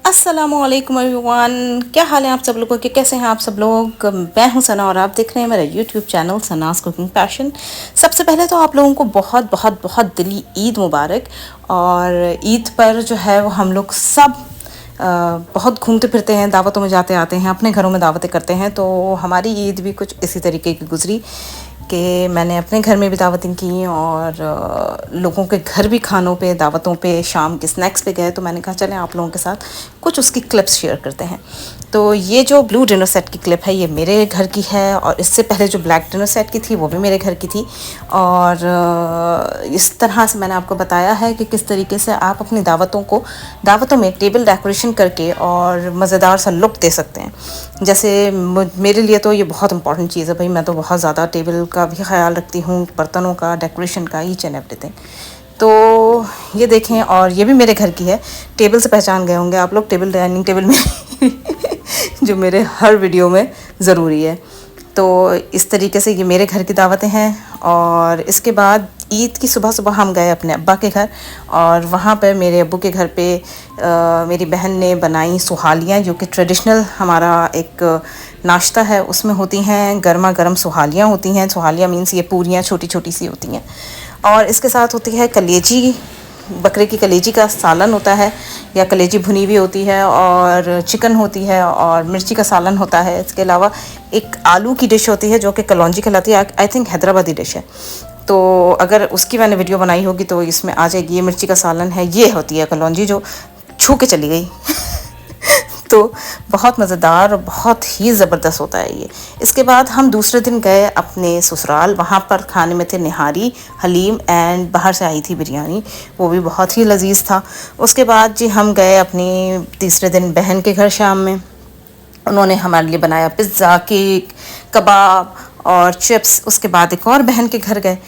अस्सलामुअलैकुम एवरीवन, क्या हाल है आप सब लोगों के, कैसे हैं आप सब लोग। मैं हूं सना और आप देख रहे हैं मेरा YouTube channel Sanas cooking passion. सबसे पहले तो आप लोगों को बहुत बहुत बहुत दिली ईद मुबारक। और ईद पर जो है वो हम लोग सब बहुत घूमते फिरते हैं, दावतों में जाते आते हैं, अपने घरों में दावतें करते हैं। तो हमारी ईद भी कुछ इसी तरीके की गुजरी कि मैंने अपने घर में भी दावतें की और लोगों के घर भी खानों पे, दावतों पे, शाम के स्नैक्स पे गए। तो मैंने कहा चलें आप लोगों के साथ कुछ उसकी क्लिप्स शेयर करते हैं। तो ये जो ब्लू डिनर सेट की क्लिप है ये मेरे घर की है, और इससे पहले जो ब्लैक डिनर सेट की थी वो भी मेरे घर की थी। और इस तरह से मैंने आपको बताया है कि किस तरीके से आप अपनी दावतों में टेबल डेकोरेशन करके और मज़ेदार सा लुक दे सकते हैं। जैसे मेरे लिए तो ये बहुत इंपॉर्टेंट चीज़ है भाई, मैं तो बहुत ज़्यादा टेबल का भी ख्याल रखती हूँ, बर्तनों का, डेकोरेशन का, ईच एंड एवरीथिंग। तो ये देखें, और ये भी मेरे घर की है। टेबल से पहचान गए होंगे आप लोग, टेबल डाइनिंग टेबल में जो मेरे हर वीडियो में ज़रूरी है। तो इस तरीके से ये मेरे घर की दावतें हैं। और इसके बाद ईद की सुबह सुबह हम गए अपने अब्बा के घर, और वहाँ पर मेरे अब्बू के घर पे मेरी बहन ने बनाई सुहालियाँ, जो कि ट्रेडिशनल हमारा एक नाश्ता है। उसमें होती हैं गर्मा गर्म सुहालियाँ होती हैं। सुहालियाँ मीन्स ये पूरियाँ छोटी छोटी सी होती हैं। और इसके साथ होती है कलेजी, बकरे की कलेजी का सालन होता है, या कलेजी भुनी हुई होती है, और चिकन होती है, और मिर्ची का सालन होता है। इसके अलावा एक आलू की डिश होती है जो कि कलौंजी कहलाती है। आई थिंक हैदराबादी डिश है, तो अगर उसकी मैंने वीडियो बनाई होगी तो इसमें आ जाएगी। ये मिर्ची का सालन है, ये होती है कलौंजी जो छू के चली गई तो बहुत मज़ेदार और बहुत ही ज़बरदस्त होता है ये। इसके बाद हम दूसरे दिन गए अपने ससुराल। वहाँ पर खाने में थे निहारी, हलीम एंड बाहर से आई थी बिरयानी, वो भी बहुत ही लजीज था। उसके बाद जी हम गए अपनी तीसरे दिन बहन के घर शाम में। उन्होंने हमारे लिए बनाया पिज़्ज़ा, केक, कबाब और चिप्स। उसके बाद एक और बहन के घर गए,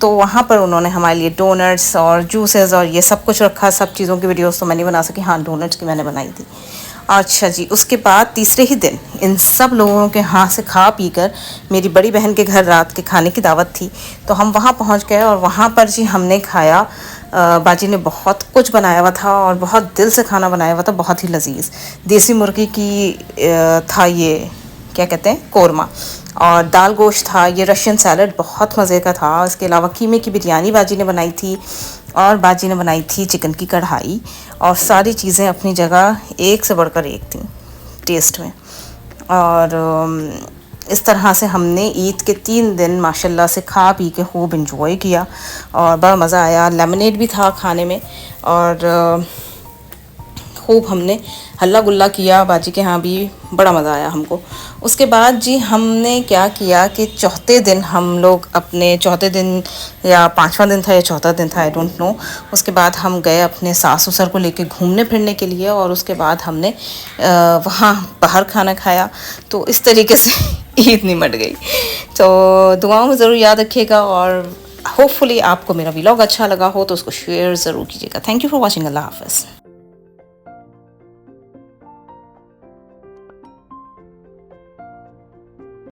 तो वहाँ पर उन्होंने हमारे लिए डोनट्स और जूसेस और ये सब कुछ रखा। सब चीज़ों की वीडियोस तो मैं नहीं बना सकी, हाँ डोनट्स की मैंने बनाई थी। अच्छा जी, उसके बाद तीसरे ही दिन इन सब लोगों के हाथ से खा पी कर मेरी बड़ी बहन के घर रात के खाने की दावत थी, तो हम वहाँ पहुँच गए। और वहाँ पर जी हमने खाया, बाजी ने बहुत कुछ बनाया हुआ था और बहुत दिल से खाना बनाया हुआ था, बहुत ही लजीज। देसी मुर्गी की था ये, क्या कहते हैं, कोरमा, और दाल गोश्त था। ये रशियन सैलड बहुत मज़े का था। इसके अलावा कीमे की बिरयानी बाजी ने बनाई थी, और बाजी ने बनाई थी चिकन की कढ़ाई। और सारी चीज़ें अपनी जगह एक से बढ़कर एक थी टेस्ट में। और इस तरह से हमने ईद के 3 दिन माशाल्लाह से खा पी के खूब इंजॉय किया, और बड़ा मज़ा आया। लेमनेड भी था खाने में, और खूब हमने हल्ला गुल्ला किया। बाजी के यहाँ भी बड़ा मज़ा आया हमको। उसके बाद जी हमने क्या किया कि चौथे दिन हम लोग अपने, चौथे दिन या 5वां दिन था या चौथा दिन था, आई डोंट नो। उसके बाद हम गए अपने सास ससुर को लेके घूमने फिरने के लिए, और उसके बाद हमने वहाँ बाहर खाना खाया। तो इस तरीके से ईद निमट गई। तो दुआओं में ज़रूर याद रखिएगा, और होपफुली आपको मेरा व्लॉग अच्छा लगा हो तो उसको शेयर ज़रूर कीजिएगा। Thank you for watching. अल्लाह हाफ़िज़।